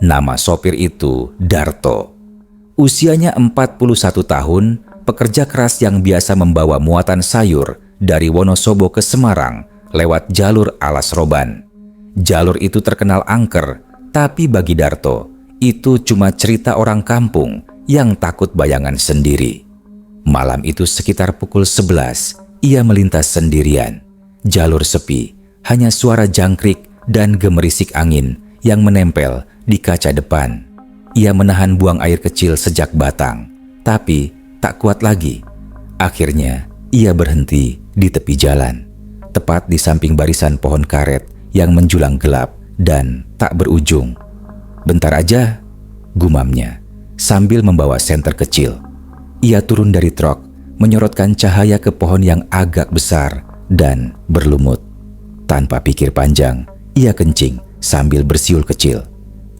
Nama sopir itu Darto. Usianya 41 tahun, pekerja keras yang biasa membawa muatan sayur dari Wonosobo ke Semarang lewat jalur Alas Roban. Jalur itu terkenal angker, tapi bagi Darto, itu cuma cerita orang kampung yang takut bayangan sendiri. Malam itu sekitar pukul 11, ia melintas sendirian. Jalur sepi, hanya suara jangkrik dan gemerisik angin yang menempel di kaca depan. Ia menahan buang air kecil sejak batang, tapi tak kuat lagi. Akhirnya, ia berhenti di tepi jalan, tepat di samping barisan pohon karet yang menjulang gelap dan tak berujung. "Bentar aja," gumamnya, sambil membawa senter kecil. Ia turun dari truk, menyorotkan cahaya ke pohon yang agak besar dan berlumut. Tanpa pikir panjang, ia kencing sambil bersiul kecil.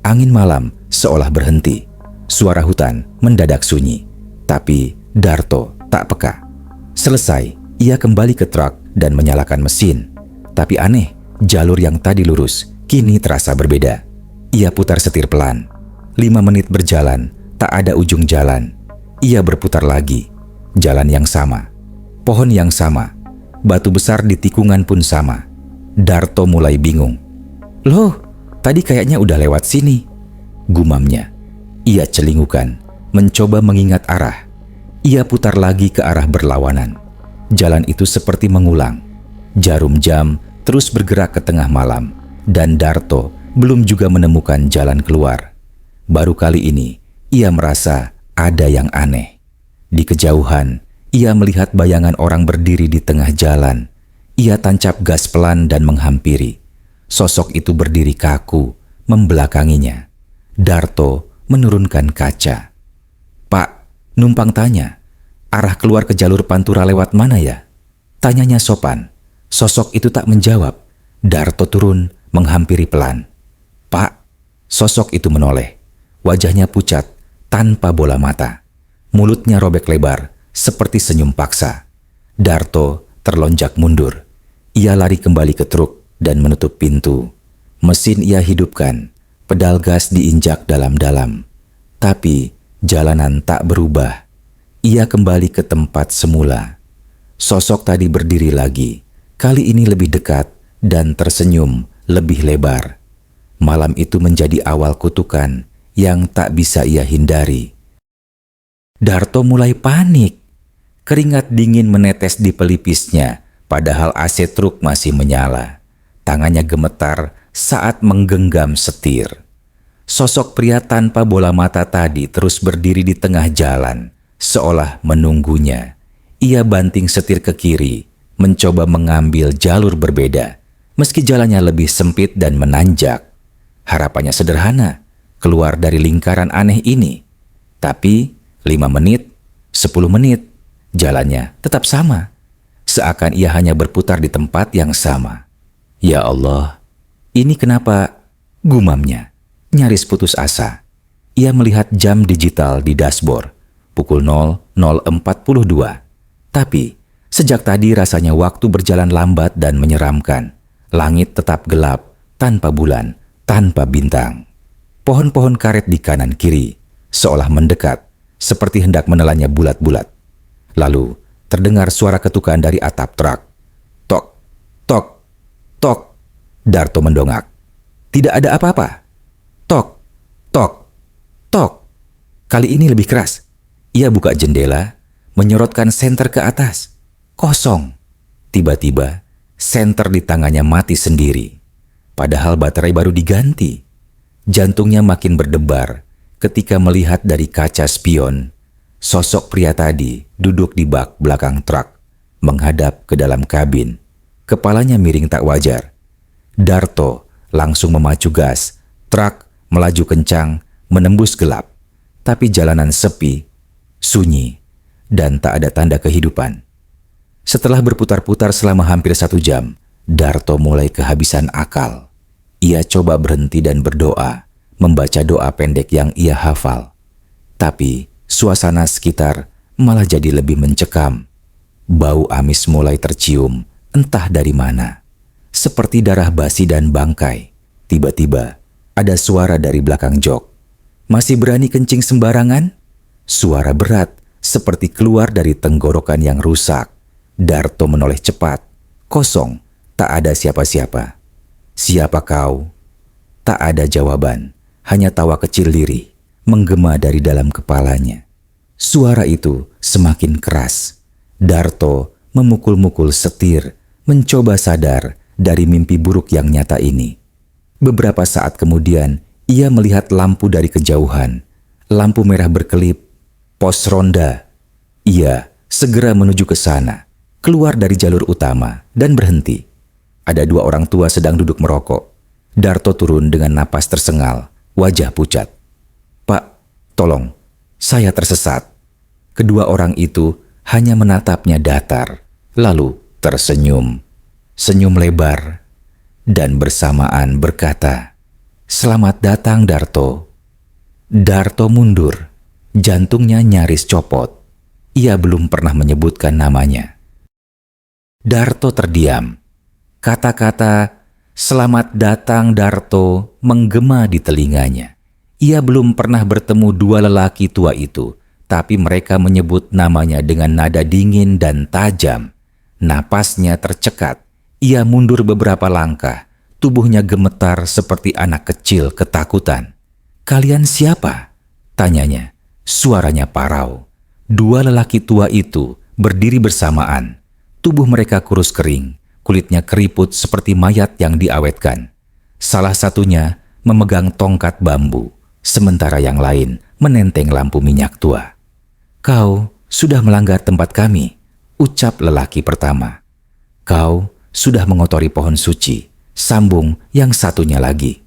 Angin malam seolah berhenti. Suara hutan mendadak sunyi. Tapi Darto tak peka. Selesai, ia kembali ke truk dan menyalakan mesin. Tapi aneh, jalur yang tadi lurus kini terasa berbeda. Ia putar setir pelan. 5 menit berjalan, tak ada ujung jalan. Ia berputar lagi. Jalan yang sama, pohon yang sama, batu besar di tikungan pun sama. Darto mulai bingung. "Loh, tadi kayaknya udah lewat sini," gumamnya. Ia celingukan, mencoba mengingat arah. Ia putar lagi ke arah berlawanan. Jalan itu seperti mengulang. Jarum jam terus bergerak ke tengah malam, dan Darto belum juga menemukan jalan keluar. Baru kali ini, ia merasa ada yang aneh. Di kejauhan, ia melihat bayangan orang berdiri di tengah jalan. Ia tancap gas pelan dan menghampiri. Sosok itu berdiri kaku, membelakanginya. Darto menurunkan kaca. "Pak," numpang tanya, "arah keluar ke jalur Pantura lewat mana ya?" Tanyanya sopan. Sosok itu tak menjawab. Darto turun, menghampiri pelan. "Pak," sosok itu menoleh. Wajahnya pucat, tanpa bola mata. Mulutnya robek lebar, seperti senyum paksa. Darto terlonjak mundur. Ia lari kembali ke truk dan menutup pintu. Mesin ia hidupkan, pedal gas diinjak dalam-dalam. Tapi jalanan tak berubah. Ia kembali ke tempat semula. Sosok tadi berdiri lagi, kali ini lebih dekat dan tersenyum lebih lebar. Malam itu menjadi awal kutukan yang tak bisa ia hindari. Darto mulai panik. Keringat dingin menetes di pelipisnya, padahal AC truk masih menyala. Tangannya gemetar saat menggenggam setir. Sosok pria tanpa bola mata tadi terus berdiri di tengah jalan, seolah menunggunya. Ia banting setir ke kiri, mencoba mengambil jalur berbeda, meski jalannya lebih sempit dan menanjak. Harapannya sederhana, keluar dari lingkaran aneh ini. Tapi 5 menit, 10 menit, jalannya tetap sama. Seakan ia hanya berputar di tempat yang sama. "Ya Allah, ini kenapa?" gumamnya. Nyaris putus asa. Ia melihat jam digital di dashboard, pukul 00.42. Tapi, sejak tadi rasanya waktu berjalan lambat dan menyeramkan. Langit tetap gelap, tanpa bulan, tanpa bintang. Pohon-pohon karet di kanan kiri, seolah mendekat, seperti hendak menelannya bulat-bulat. Lalu, terdengar suara ketukan dari atap truk. Tok, tok, tok. Darto mendongak. Tidak ada apa-apa. Tok, tok, tok. Kali ini lebih keras. Ia buka jendela, menyorotkan senter ke atas. Kosong. Tiba-tiba, senter di tangannya mati sendiri. Padahal baterai baru diganti. Jantungnya makin berdebar ketika melihat dari kaca spion. Sosok pria tadi duduk di bak belakang truk, menghadap ke dalam kabin. Kepalanya miring tak wajar. Darto langsung memacu gas. Truk melaju kencang, menembus gelap. Tapi jalanan sepi, sunyi, dan tak ada tanda kehidupan. Setelah berputar-putar selama hampir 1 jam, Darto mulai kehabisan akal. Ia coba berhenti dan berdoa, membaca doa pendek yang ia hafal. Tapi suasana sekitar malah jadi lebih mencekam. Bau amis mulai tercium, entah dari mana. Seperti darah basi dan bangkai. Tiba-tiba, Ada suara dari belakang jok. "Masih berani kencing sembarangan?" Suara berat seperti keluar dari tenggorokan yang rusak. Darto menoleh cepat. Kosong, tak ada siapa-siapa. "Siapa kau?" Tak ada jawaban, hanya tawa kecil lirih menggema dari dalam kepalanya. Suara itu semakin keras. Darto memukul-mukul setir, mencoba sadar dari mimpi buruk yang nyata ini. Beberapa saat kemudian, ia melihat lampu dari kejauhan. Lampu merah berkelip, pos ronda. Ia segera menuju ke sana, keluar dari jalur utama dan berhenti. Ada 2 orang tua sedang duduk merokok. Darto turun dengan napas tersengal, wajah pucat. "Pak, tolong, saya tersesat." Kedua orang itu hanya menatapnya datar, lalu tersenyum. Senyum lebar, dan bersamaan berkata, "Selamat datang, Darto." Darto mundur, jantungnya nyaris copot. Ia belum pernah menyebutkan namanya. Darto terdiam. Kata-kata "Selamat datang, Darto" menggema di telinganya. Ia belum pernah bertemu 2 lelaki tua itu, tapi mereka menyebut namanya dengan nada dingin dan tajam. Napasnya tercekat. Ia mundur beberapa langkah. Tubuhnya gemetar seperti anak kecil ketakutan. "Kalian siapa?" tanyanya. Suaranya parau. 2 lelaki tua itu berdiri bersamaan. Tubuh mereka kurus kering. Kulitnya keriput seperti mayat yang diawetkan. Salah satunya memegang tongkat bambu, sementara yang lain menenteng lampu minyak tua. "Kau sudah melanggar tempat kami," ucap lelaki pertama. "Kau sudah mengotori pohon suci," sambung yang satunya lagi.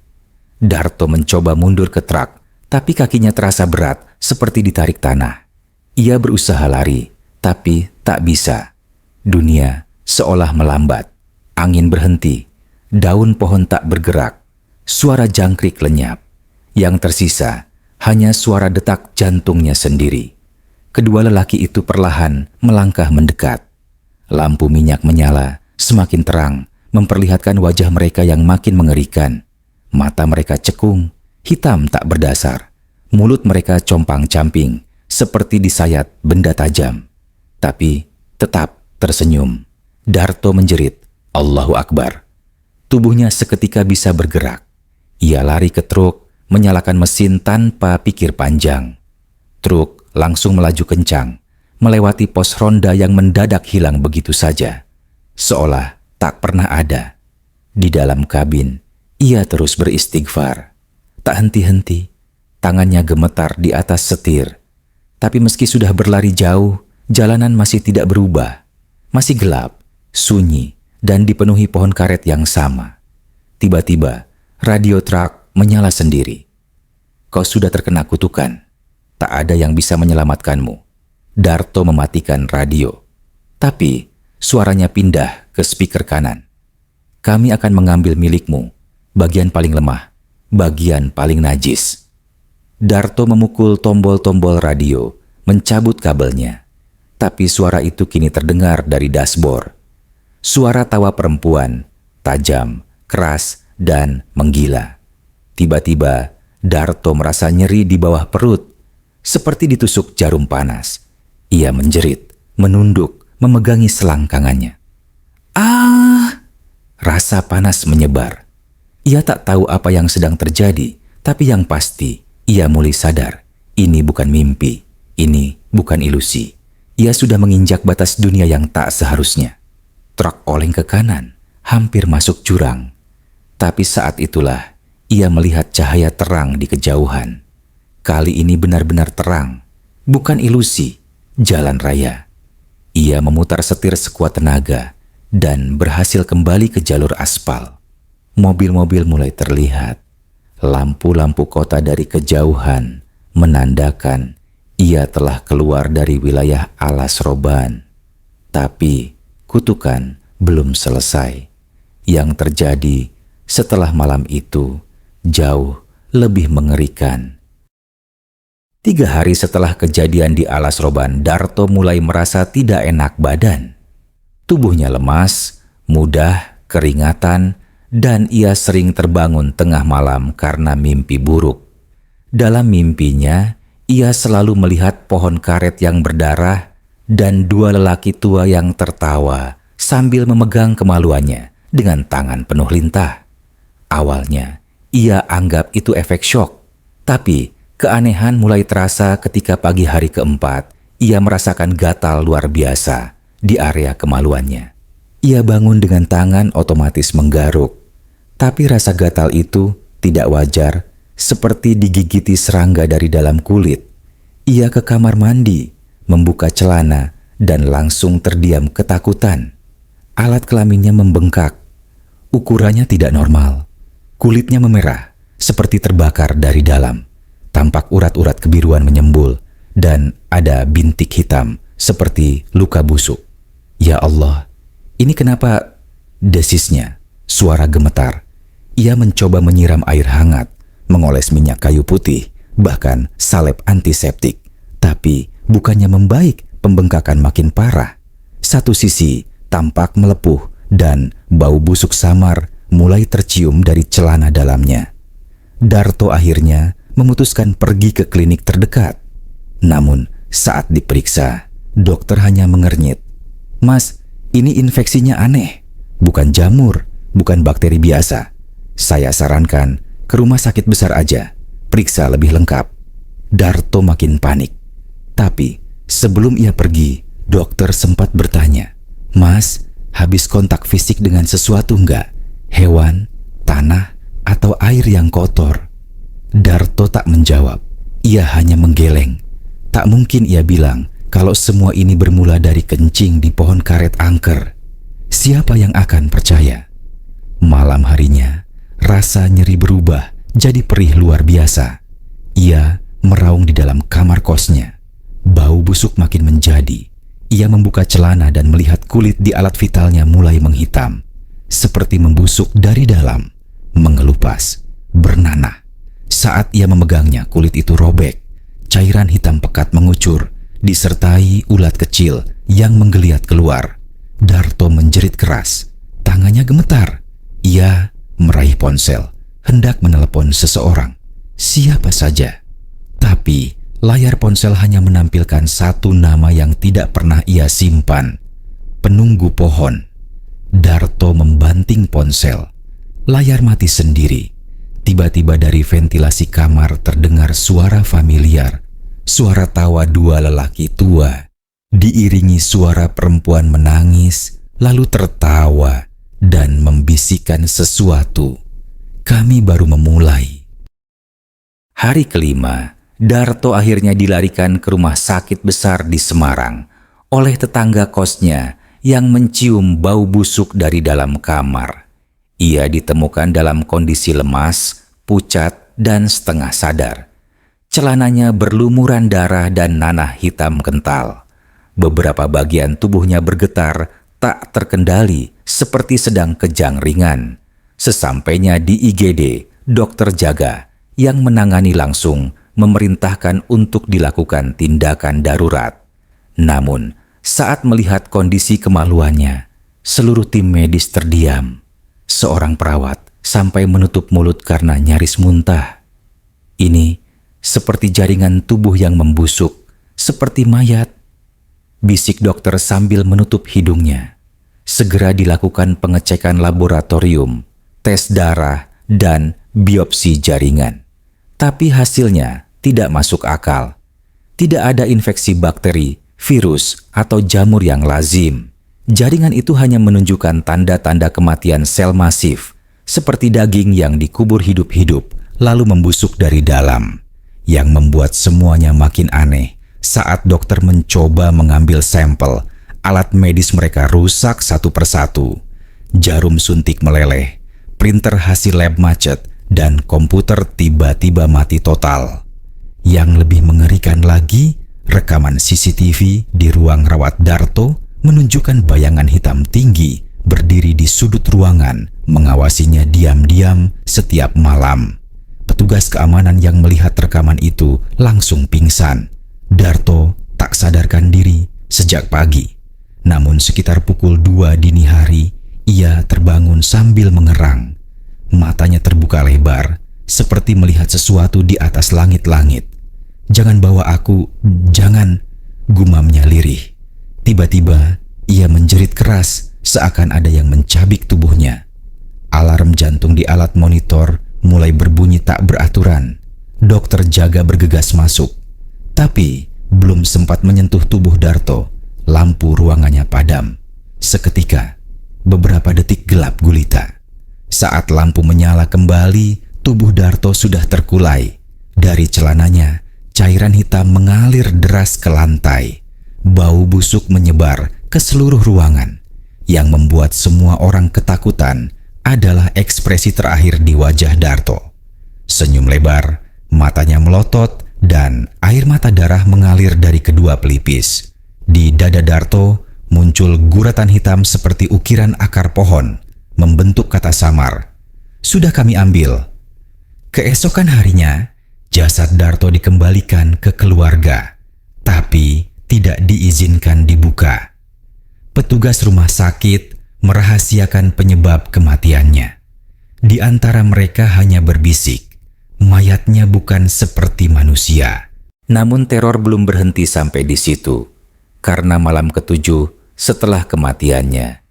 Darto mencoba mundur ke truk, tapi kakinya terasa berat seperti ditarik tanah. Ia berusaha lari, tapi tak bisa. Dunia seolah melambat. Angin berhenti. Daun pohon tak bergerak. Suara jangkrik lenyap. Yang tersisa hanya suara detak jantungnya sendiri. Kedua lelaki itu perlahan melangkah mendekat. Lampu minyak menyala, semakin terang, memperlihatkan wajah mereka yang makin mengerikan. Mata mereka cekung, hitam tak berdasar. Mulut mereka compang-camping, seperti disayat benda tajam. Tapi tetap tersenyum. Darto menjerit, "Allahu Akbar." Tubuhnya seketika bisa bergerak. Ia lari ke truk, menyalakan mesin tanpa pikir panjang. Truk langsung melaju kencang, melewati pos ronda yang mendadak hilang begitu saja. Seolah tak pernah ada. Di dalam kabin, ia terus beristighfar. Tak henti-henti, tangannya gemetar di atas setir. Tapi meski sudah berlari jauh, jalanan masih tidak berubah. Masih gelap, sunyi, dan dipenuhi pohon karet yang sama. Tiba-tiba, radio truk menyala sendiri. "Kau sudah terkena kutukan. Tak ada yang bisa menyelamatkanmu." Darto mematikan radio. Tapi, suaranya pindah ke speaker kanan. "Kami akan mengambil milikmu, bagian paling lemah, bagian paling najis." Darto memukul tombol-tombol radio, mencabut kabelnya. Tapi suara itu kini terdengar dari dashboard. Suara tawa perempuan, tajam, keras, dan menggila. Tiba-tiba, Darto merasa nyeri di bawah perut, seperti ditusuk jarum panas. Ia menjerit, menunduk, memegangi selangkangannya. "Ah!" Rasa panas menyebar. Ia tak tahu apa yang sedang terjadi, tapi yang pasti, ia mulai sadar. Ini bukan mimpi, ini bukan ilusi. Ia sudah menginjak batas dunia yang tak seharusnya. Truk oleng ke kanan, hampir masuk jurang. Tapi saat itulah, ia melihat cahaya terang di kejauhan. Kali ini benar-benar terang, bukan ilusi, jalan raya. Ia memutar setir sekuat tenaga dan berhasil kembali ke jalur aspal. Mobil-mobil mulai terlihat. Lampu-lampu kota dari kejauhan menandakan ia telah keluar dari wilayah Alas Roban. Tapi kutukan belum selesai. Yang terjadi setelah malam itu jauh lebih mengerikan. 3 hari setelah kejadian di Alas Roban, Darto mulai merasa tidak enak badan. Tubuhnya lemas, mudah, keringatan, dan ia sering terbangun tengah malam karena mimpi buruk. Dalam mimpinya, ia selalu melihat pohon karet yang berdarah dan dua lelaki tua yang tertawa sambil memegang kemaluannya dengan tangan penuh lintah. Awalnya, ia anggap itu efek syok, tapi keanehan mulai terasa ketika pagi hari keempat, ia merasakan gatal luar biasa di area kemaluannya. Ia bangun dengan tangan otomatis menggaruk, tapi rasa gatal itu tidak wajar, seperti digigiti serangga dari dalam kulit. Ia ke kamar mandi, membuka celana, dan langsung terdiam ketakutan. Alat kelaminnya membengkak. Ukurannya tidak normal. Kulitnya memerah, seperti terbakar dari dalam. Tampak urat-urat kebiruan menyembul, dan ada bintik hitam, seperti luka busuk. Ya Allah, ini kenapa? Desisnya, suara gemetar. Ia mencoba menyiram air hangat, mengoles minyak kayu putih, bahkan salep antiseptik. Tapi bukannya membaik, pembengkakan makin parah. Satu sisi tampak melepuh dan bau busuk samar mulai tercium dari celana dalamnya. Darto akhirnya memutuskan pergi ke klinik terdekat. Namun saat diperiksa, dokter hanya mengernyit. "Mas, ini infeksinya aneh. Bukan jamur, bukan bakteri biasa. Saya sarankan ke rumah sakit besar aja. Periksa lebih lengkap." Darto makin panik. Tapi sebelum ia pergi, dokter sempat bertanya, "Mas, habis kontak fisik dengan sesuatu enggak? Hewan, tanah, atau air yang kotor?" Darto tak menjawab. Ia hanya menggeleng. Tak mungkin ia bilang kalau semua ini bermula dari kencing di pohon karet angker. Siapa yang akan percaya? Malam harinya, rasa nyeri berubah jadi perih luar biasa. Ia meraung di dalam kamar kosnya. Bau busuk makin menjadi. Ia membuka celana dan melihat kulit di alat vitalnya mulai menghitam, seperti membusuk dari dalam, mengelupas, bernanah. Saat ia memegangnya, kulit itu robek. Cairan hitam pekat mengucur, disertai ulat kecil yang menggeliat keluar. Darto menjerit keras. Tangannya gemetar. Ia meraih ponsel, hendak menelepon seseorang. Siapa saja. Tapi layar ponsel hanya menampilkan satu nama yang tidak pernah ia simpan. Penunggu pohon. Darto membanting ponsel. Layar mati sendiri. Tiba-tiba dari ventilasi kamar terdengar suara familiar. Suara tawa dua lelaki tua. Diiringi suara perempuan menangis, lalu tertawa dan membisikkan sesuatu. Kami baru memulai. Hari kelima, Darto akhirnya dilarikan ke rumah sakit besar di Semarang oleh tetangga kosnya yang mencium bau busuk dari dalam kamar. Ia ditemukan dalam kondisi lemas, pucat, dan setengah sadar. Celananya berlumuran darah dan nanah hitam kental. Beberapa bagian tubuhnya bergetar tak terkendali seperti sedang kejang ringan. Sesampainya di IGD, dokter jaga yang menangani langsung memerintahkan untuk dilakukan tindakan darurat. Namun, saat melihat kondisi kemaluannya, seluruh tim medis terdiam. Seorang perawat sampai menutup mulut karena nyaris muntah. Ini seperti jaringan tubuh yang membusuk, seperti mayat. Bisik dokter sambil menutup hidungnya. Segera dilakukan pengecekan laboratorium, tes darah, dan biopsi jaringan. Tapi hasilnya tidak masuk akal. Tidak ada infeksi bakteri, virus, atau jamur yang lazim. Jaringan itu hanya menunjukkan tanda-tanda kematian sel masif, seperti daging yang dikubur hidup-hidup, lalu membusuk dari dalam. Yang membuat semuanya makin aneh, saat dokter mencoba mengambil sampel, alat medis mereka rusak satu persatu. Jarum suntik meleleh, printer hasil lab macet, dan komputer tiba-tiba mati total. Yang lebih mengerikan lagi, rekaman CCTV di ruang rawat Darto menunjukkan bayangan hitam tinggi berdiri di sudut ruangan, mengawasinya diam-diam setiap malam. Petugas keamanan yang melihat rekaman itu langsung pingsan. Darto tak sadarkan diri sejak pagi. Namun sekitar pukul 2 dini hari, ia terbangun sambil mengerang. Matanya terbuka lebar, seperti melihat sesuatu di atas langit-langit. "Jangan bawa aku, jangan," gumamnya lirih. Tiba-tiba, ia menjerit keras, seakan ada yang mencabik tubuhnya. Alarm jantung di alat monitor mulai berbunyi tak beraturan. Dokter jaga bergegas masuk. Tapi, belum sempat menyentuh tubuh Darto, lampu ruangannya padam. Seketika, beberapa detik gelap gulita. Saat lampu menyala kembali, tubuh Darto sudah terkulai. Dari celananya, cairan hitam mengalir deras ke lantai. Bau busuk menyebar ke seluruh ruangan. Yang membuat semua orang ketakutan adalah ekspresi terakhir di wajah Darto. Senyum lebar, matanya melotot, dan air mata darah mengalir dari kedua pelipis. Di dada Darto muncul guratan hitam seperti ukiran akar pohon, membentuk kata samar, "Sudah kami ambil." Keesokan harinya, jasad Darto dikembalikan ke keluarga, tapi tidak diizinkan dibuka. Petugas rumah sakit merahasiakan penyebab kematiannya. Di antara mereka hanya berbisik, mayatnya bukan seperti manusia. Namun teror belum berhenti sampai di situ. Karena malam ketujuh setelah kematiannya,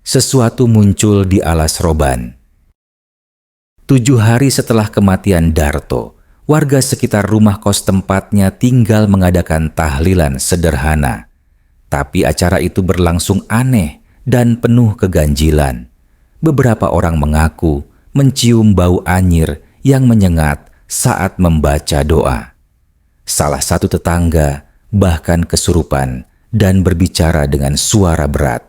sesuatu muncul di alas roban. 7 hari setelah kematian Darto, warga sekitar rumah kos tempatnya tinggal mengadakan tahlilan sederhana. Tapi acara itu berlangsung aneh dan penuh keganjilan. Beberapa orang mengaku mencium bau anyir yang menyengat saat membaca doa. Salah satu tetangga bahkan kesurupan dan berbicara dengan suara berat.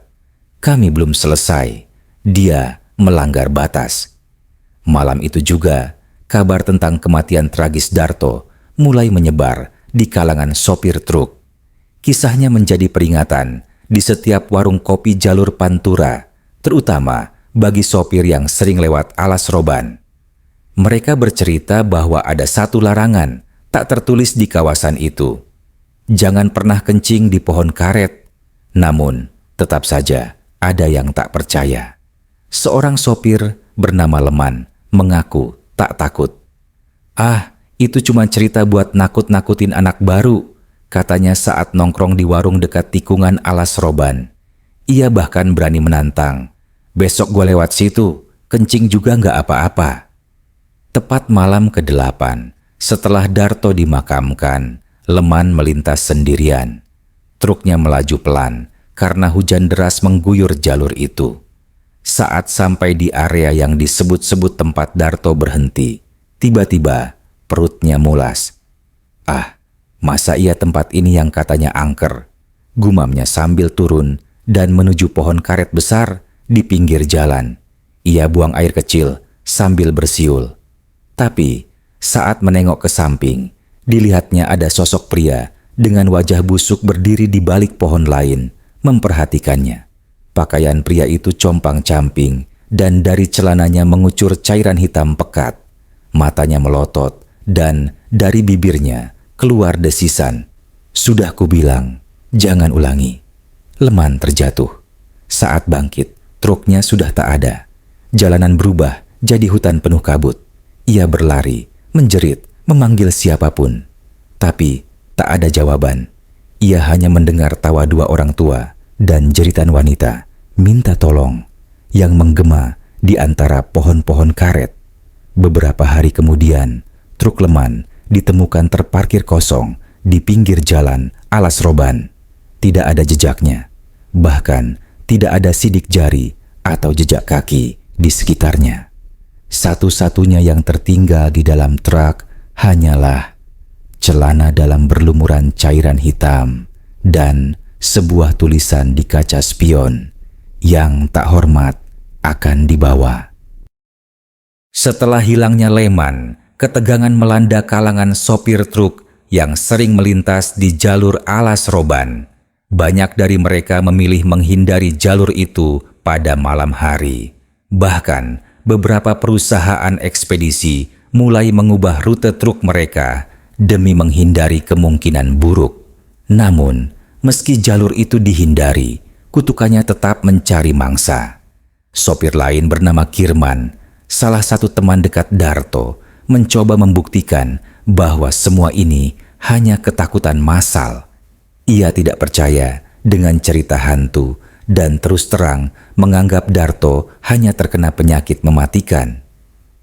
"Kami belum selesai, dia melanggar batas." Malam itu juga, kabar tentang kematian tragis Darto mulai menyebar di kalangan sopir truk. Kisahnya menjadi peringatan di setiap warung kopi jalur Pantura, terutama bagi sopir yang sering lewat alas roban. Mereka bercerita bahwa ada satu larangan tak tertulis di kawasan itu. Jangan pernah kencing di pohon karet. Namun, tetap saja ada yang tak percaya. Seorang sopir bernama Leman mengaku tak takut. "Ah, itu cuma cerita buat nakut-nakutin anak baru," katanya saat nongkrong di warung dekat tikungan alas roban. Ia bahkan berani menantang, "Besok gue lewat situ, kencing juga nggak apa-apa." Tepat malam ke-8, setelah Darto dimakamkan, Leman melintas sendirian. Truknya melaju pelan karena hujan deras mengguyur jalur itu. Saat sampai di area yang disebut-sebut tempat Darto berhenti, tiba-tiba perutnya mulas. "Ah, masa iya tempat ini yang katanya angker?" gumamnya sambil turun dan menuju pohon karet besar di pinggir jalan. Ia buang air kecil sambil bersiul. Tapi saat menengok ke samping, dilihatnya ada sosok pria dengan wajah busuk berdiri di balik pohon lain, memperhatikannya. Pakaian pria itu compang-camping dan dari celananya mengucur cairan hitam pekat. Matanya melotot dan dari bibirnya keluar desisan. "Sudah kubilang, jangan ulangi." Leman terjatuh. Saat bangkit, truknya sudah tak ada. Jalanan berubah jadi hutan penuh kabut. Ia berlari, menjerit, memanggil siapapun. Tapi tak ada jawaban. Ia hanya mendengar tawa 2 orang tua dan jeritan wanita minta tolong yang menggema di antara pohon-pohon karet. Beberapa hari kemudian, truk Leman ditemukan terparkir kosong di pinggir jalan alas roban. Tidak ada jejaknya, bahkan tidak ada sidik jari atau jejak kaki di sekitarnya. Satu-satunya yang tertinggal di dalam truk hanyalah celana dalam berlumuran cairan hitam dan sebuah tulisan di kaca spion, "Yang tak hormat akan dibawa." Setelah hilangnya Leman, ketegangan melanda kalangan sopir truk yang sering melintas di jalur alas roban. Banyak dari mereka memilih menghindari jalur itu pada malam hari. Bahkan, beberapa perusahaan ekspedisi mulai mengubah rute truk mereka demi menghindari kemungkinan buruk. Namun, meski jalur itu dihindari, kutukannya tetap mencari mangsa. Sopir lain bernama Kirman salah satu teman dekat Darto, mencoba membuktikan bahwa semua ini hanya ketakutan massal. Ia tidak percaya dengan cerita hantu dan terus terang menganggap Darto hanya terkena penyakit mematikan.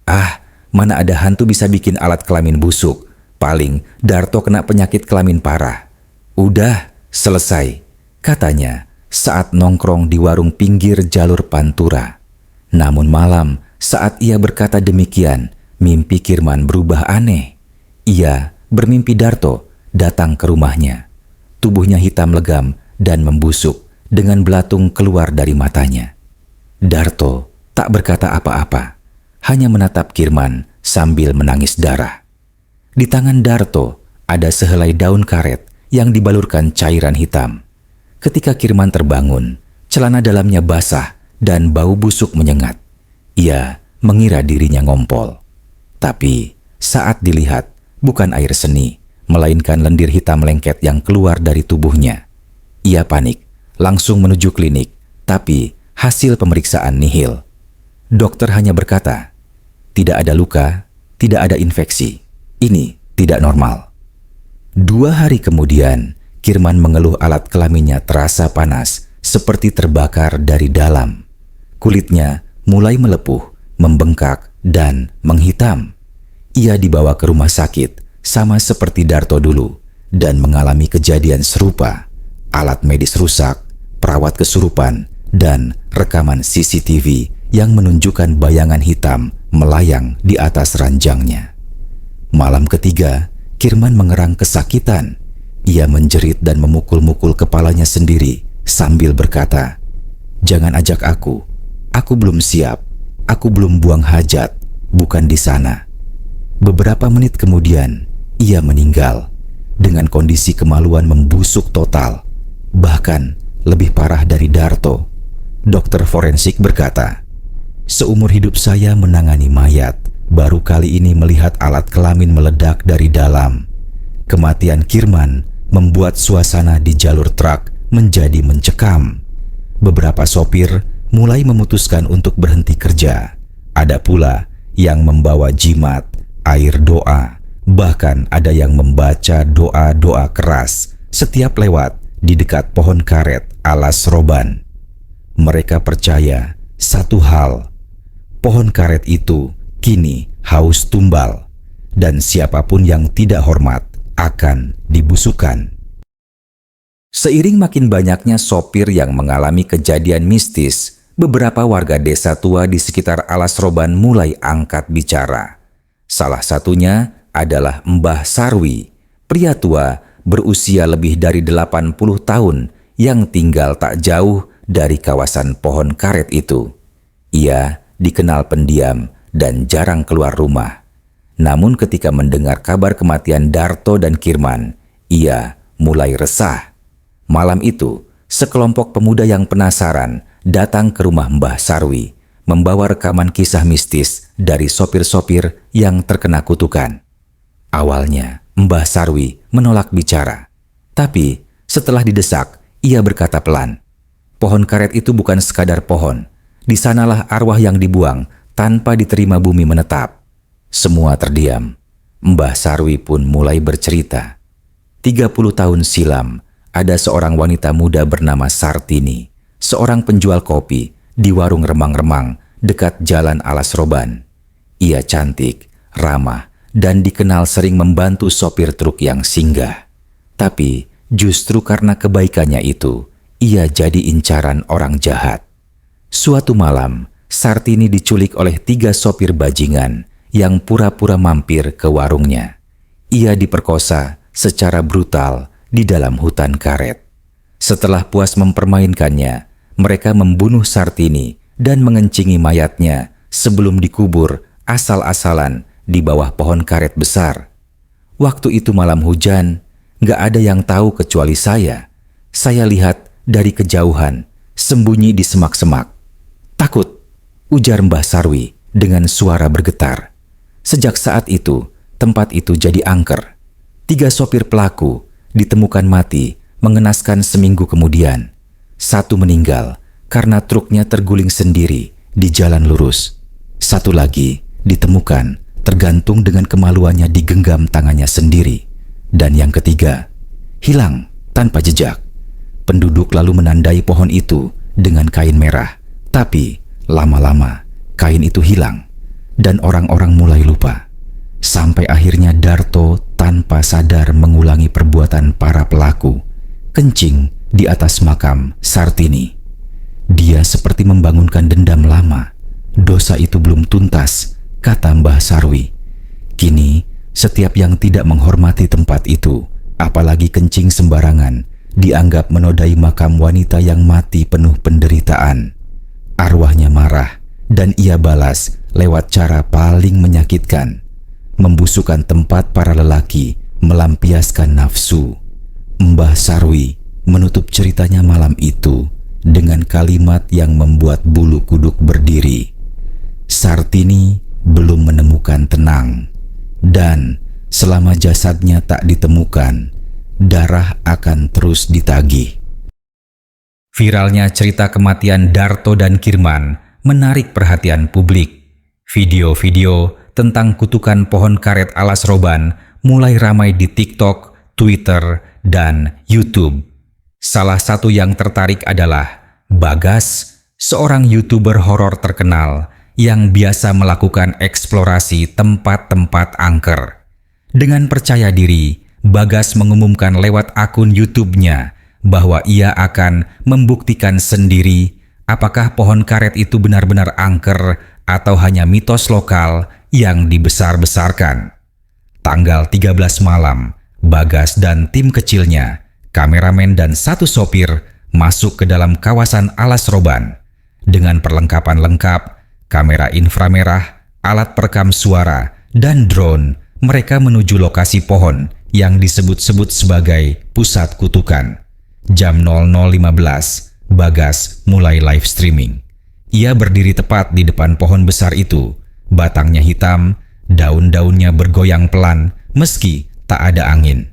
Ah, mana ada hantu bisa bikin alat kelamin busuk. Paling Darto kena penyakit kelamin parah. Udah, selesai, katanya saat nongkrong di warung pinggir jalur Pantura. Namun malam, saat ia berkata demikian, mimpi Kirman berubah aneh. Ia bermimpi Darto datang ke rumahnya. Tubuhnya hitam legam dan membusuk dengan belatung keluar dari matanya. Darto tak berkata apa-apa, hanya menatap Kirman sambil menangis darah. Di tangan Darto ada sehelai daun karet yang dibalurkan cairan hitam. Ketika Kirman terbangun, celana dalamnya basah dan bau busuk menyengat. Ia mengira dirinya ngompol. Tapi saat dilihat, bukan air seni, melainkan lendir hitam lengket yang keluar dari tubuhnya. Ia panik, langsung menuju klinik, tapi hasil pemeriksaan nihil. Dokter hanya berkata, tidak ada luka, tidak ada infeksi. Ini tidak normal. 2 hari kemudian, Kirman mengeluh alat kelaminnya terasa panas, seperti terbakar dari dalam. Kulitnya mulai melepuh, membengkak, dan menghitam. Ia dibawa ke rumah sakit, sama seperti Darto dulu, dan mengalami kejadian serupa. Alat medis rusak, perawat kesurupan, dan rekaman CCTV yang menunjukkan bayangan hitam melayang di atas ranjangnya. Malam ketiga, Kirman mengerang kesakitan. Ia menjerit dan memukul-mukul kepalanya sendiri sambil berkata, "Jangan ajak aku belum siap, aku belum buang hajat, bukan di sana." Beberapa menit kemudian, ia meninggal dengan kondisi kemaluan membusuk total, bahkan lebih parah dari Darto. Dokter forensik berkata, "Seumur hidup saya menangani mayat, baru kali ini melihat alat kelamin meledak dari dalam." Kematian Kirman membuat suasana di jalur truk menjadi mencekam. Beberapa sopir mulai memutuskan untuk berhenti kerja. Ada pula yang membawa jimat, air doa, bahkan ada yang membaca doa-doa keras setiap lewat di dekat pohon karet alas roban. Mereka percaya satu hal, pohon karet itu kini haus tumbal, dan siapapun yang tidak hormat akan dibusukkan. Seiring makin banyaknya sopir yang mengalami kejadian mistis, beberapa warga desa tua di sekitar alas roban mulai angkat bicara. Salah satunya adalah Mbah Sarwi, pria tua berusia lebih dari 80 tahun yang tinggal tak jauh dari kawasan pohon karet itu. Ia dikenal pendiam dan jarang keluar rumah. Namun ketika mendengar kabar kematian Darto dan Kirman, ia mulai resah. Malam itu, sekelompok pemuda yang penasaran datang ke rumah Mbah Sarwi, membawa rekaman kisah mistis dari sopir-sopir yang terkena kutukan. Awalnya, Mbah Sarwi menolak bicara. Tapi, setelah didesak, ia berkata pelan, "Pohon karet itu bukan sekadar pohon. Di sanalah arwah yang dibuang tanpa diterima bumi menetap." Semua terdiam. Mbah Sarwi pun mulai bercerita. 30 tahun silam, ada seorang wanita muda bernama Sartini, seorang penjual kopi di warung remang-remang dekat jalan Alas Roban. Ia cantik, ramah, dan dikenal sering membantu sopir truk yang singgah. Tapi justru karena kebaikannya itu, ia jadi incaran orang jahat. Suatu malam, Sartini diculik oleh 3 sopir bajingan yang pura-pura mampir ke warungnya. Ia diperkosa secara brutal di dalam hutan karet. Setelah puas mempermainkannya, mereka membunuh Sartini dan mengencingi mayatnya sebelum dikubur asal-asalan di bawah pohon karet besar. Waktu itu malam hujan, gak ada yang tahu kecuali saya. Saya lihat dari kejauhan, sembunyi di semak-semak. "Takut," ujar Mbah Sarwi dengan suara bergetar. Sejak saat itu, tempat itu jadi angker. 3 sopir pelaku ditemukan mati mengenaskan seminggu kemudian. 1 meninggal karena truknya terguling sendiri di jalan lurus. Satu lagi ditemukan tergantung dengan kemaluannya digenggam tangannya sendiri. Dan yang ketiga, hilang tanpa jejak. Penduduk lalu menandai pohon itu dengan kain merah. Tapi lama-lama kain itu hilang dan orang-orang mulai lupa. Sampai akhirnya Darto tanpa sadar mengulangi perbuatan para pelaku, kencing di atas makam Sartini. Dia seperti membangunkan dendam lama. Dosa itu belum tuntas, kata Mbah Sarwi. Kini, setiap yang tidak menghormati tempat itu, apalagi kencing sembarangan, dianggap menodai makam wanita yang mati penuh penderitaan. Arwahnya marah dan ia balas lewat cara paling menyakitkan, membusukkan tempat para lelaki, melampiaskan nafsu. Mbah Sarwi menutup ceritanya malam itu dengan kalimat yang membuat bulu kuduk berdiri. Sartini belum menemukan tenang, dan selama jasadnya tak ditemukan, darah akan terus ditagih. Viralnya cerita kematian Darto dan Kirman menarik perhatian publik. Video-video tentang kutukan pohon karet alas roban mulai ramai di TikTok, Twitter, dan YouTube. Salah satu yang tertarik adalah Bagas, seorang YouTuber horor terkenal yang biasa melakukan eksplorasi tempat-tempat angker. Dengan percaya diri, Bagas mengumumkan lewat akun YouTube-nya bahwa ia akan membuktikan sendiri apakah pohon karet itu benar-benar angker atau hanya mitos lokal yang dibesar-besarkan. Tanggal 13 malam, Bagas dan tim kecilnya, kameramen dan satu sopir masuk ke dalam kawasan alas roban. Dengan perlengkapan lengkap, kamera inframerah, alat perekam suara, dan drone, mereka menuju lokasi pohon yang disebut-sebut sebagai pusat kutukan. Jam 00.15, Bagas mulai live streaming. Ia berdiri tepat di depan pohon besar itu. Batangnya hitam, daun-daunnya bergoyang pelan meski tak ada angin.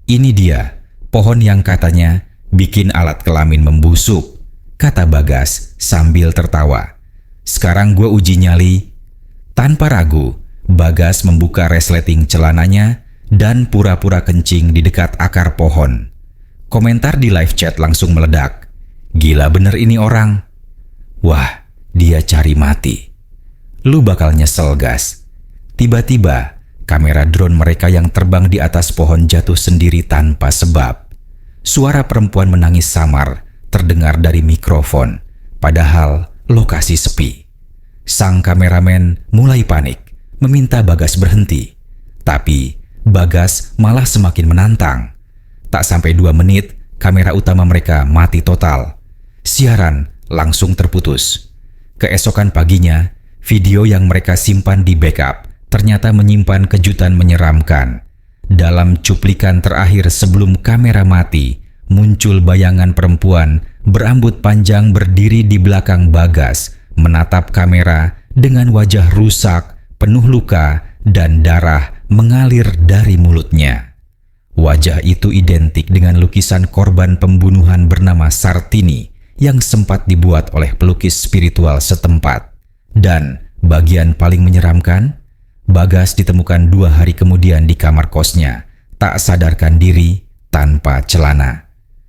Ini dia, pohon yang katanya bikin alat kelamin membusuk, kata Bagas sambil tertawa. Sekarang gue uji nyali. Tanpa ragu, Bagas membuka resleting celananya dan pura-pura kencing di dekat akar pohon. Komentar di live chat langsung meledak. Gila bener ini orang. Wah, dia cari mati. Lu bakal nyesel, Gas. Tiba-tiba, kamera drone mereka yang terbang di atas pohon jatuh sendiri tanpa sebab. Suara perempuan menangis samar terdengar dari mikrofon, padahal lokasi sepi. Sang kameramen mulai panik, meminta Bagas berhenti. Tapi Bagas malah semakin menantang. Tak sampai 2 menit, kamera utama mereka mati total. Siaran langsung terputus. Keesokan paginya, video yang mereka simpan di backup ternyata menyimpan kejutan menyeramkan. Dalam cuplikan terakhir sebelum kamera mati, muncul bayangan perempuan berambut panjang berdiri di belakang Bagas, menatap kamera dengan wajah rusak, penuh luka, dan darah mengalir dari mulutnya. Wajah itu identik dengan lukisan korban pembunuhan bernama Sartini yang sempat dibuat oleh pelukis spiritual setempat. Dan bagian paling menyeramkan, Bagas ditemukan 2 hari kemudian di kamar kosnya, tak sadarkan diri, tanpa celana.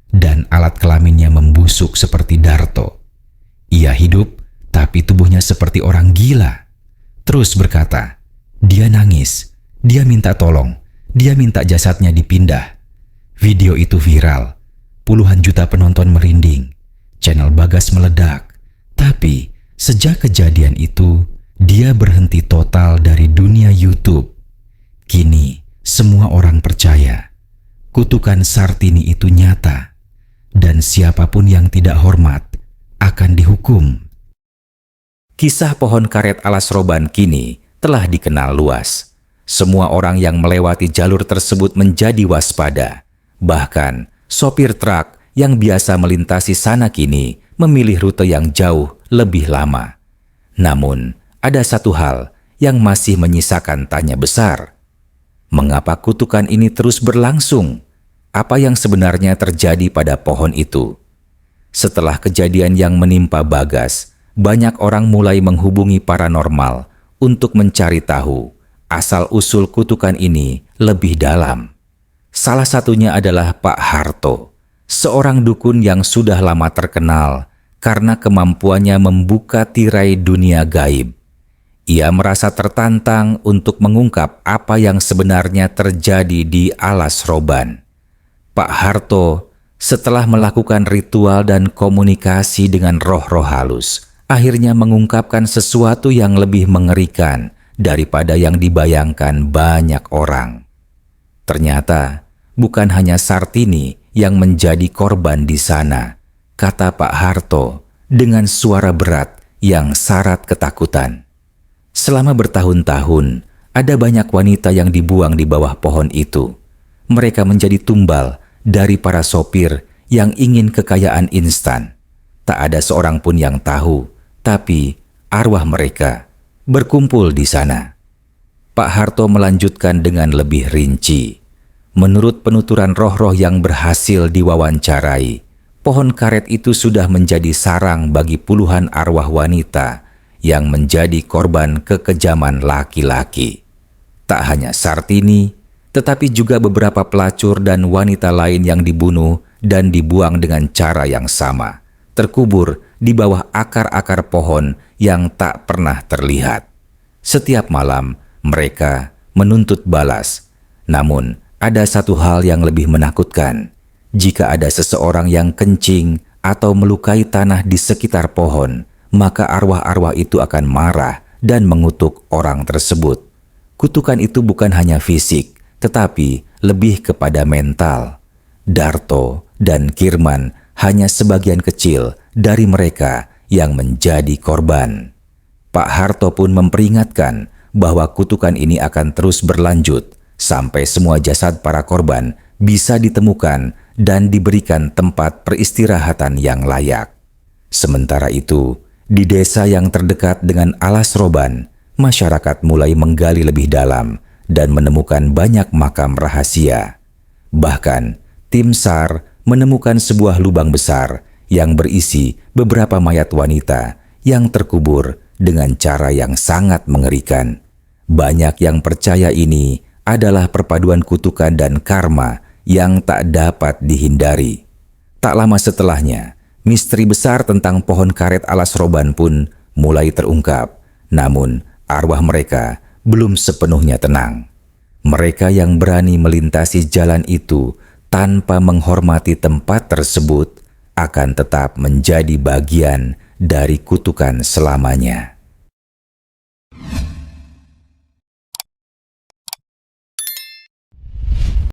Dan alat kelaminnya membusuk seperti Darto. Ia hidup, tapi tubuhnya seperti orang gila. Terus berkata, dia nangis, dia minta tolong, dia minta jasadnya dipindah. Video itu viral, puluhan juta penonton merinding, channel Bagas meledak. Tapi sejak kejadian itu, dia berhenti total dari dunia YouTube. Kini semua orang percaya kutukan Sartini itu nyata, dan siapapun yang tidak hormat akan dihukum. Kisah pohon karet alas roban kini telah dikenal luas. Semua orang yang melewati jalur tersebut menjadi waspada. Bahkan, sopir truk yang biasa melintasi sana kini memilih rute yang jauh lebih lama. Namun, ada satu hal yang masih menyisakan tanya besar. Mengapa kutukan ini terus berlangsung? Apa yang sebenarnya terjadi pada pohon itu? Setelah kejadian yang menimpa Bagas, banyak orang mulai menghubungi paranormal untuk mencari tahu asal-usul kutukan ini lebih dalam. Salah satunya adalah Pak Harto, seorang dukun yang sudah lama terkenal karena kemampuannya membuka tirai dunia gaib. Ia merasa tertantang untuk mengungkap apa yang sebenarnya terjadi di Alas Roban. Pak Harto, setelah melakukan ritual dan komunikasi dengan roh-roh halus, akhirnya mengungkapkan sesuatu yang lebih mengerikan daripada yang dibayangkan banyak orang. Ternyata bukan hanya Sartini yang menjadi korban di sana, kata Pak Harto dengan suara berat yang syarat ketakutan. Selama bertahun-tahun, ada banyak wanita yang dibuang di bawah pohon itu. Mereka menjadi tumbal dari para sopir yang ingin kekayaan instan. Tak ada seorang pun yang tahu, tapi arwah mereka berkumpul di sana. Pak Harto melanjutkan dengan lebih rinci. Menurut penuturan roh-roh yang berhasil diwawancarai, pohon karet itu sudah menjadi sarang bagi puluhan arwah wanita yang menjadi korban kekejaman laki-laki. Tak hanya Sartini, tetapi juga beberapa pelacur dan wanita lain yang dibunuh dan dibuang dengan cara yang sama, terkubur di bawah akar-akar pohon yang tak pernah terlihat. Setiap malam mereka menuntut balas. Namun ada satu hal yang lebih menakutkan. Jika ada seseorang yang kencing atau melukai tanah di sekitar pohon, maka arwah-arwah itu akan marah dan mengutuk orang tersebut. Kutukan itu bukan hanya fisik, tetapi lebih kepada mental. Darto dan Kirman hanya sebagian kecil dari mereka yang menjadi korban. Pak Harto pun memperingatkan bahwa kutukan ini akan terus berlanjut sampai semua jasad para korban bisa ditemukan dan diberikan tempat peristirahatan yang layak. Sementara itu, di desa yang terdekat dengan Alas Roban, masyarakat mulai menggali lebih dalam dan menemukan banyak makam rahasia. Bahkan, tim SAR menemukan sebuah lubang besar yang berisi beberapa mayat wanita yang terkubur dengan cara yang sangat mengerikan. Banyak yang percaya ini adalah perpaduan kutukan dan karma yang tak dapat dihindari. Tak lama setelahnya, misteri besar tentang pohon karet Alas Roban pun mulai terungkap. Namun, arwah mereka belum sepenuhnya tenang. Mereka yang berani melintasi jalan itu tanpa menghormati tempat tersebut akan tetap menjadi bagian dari kutukan selamanya.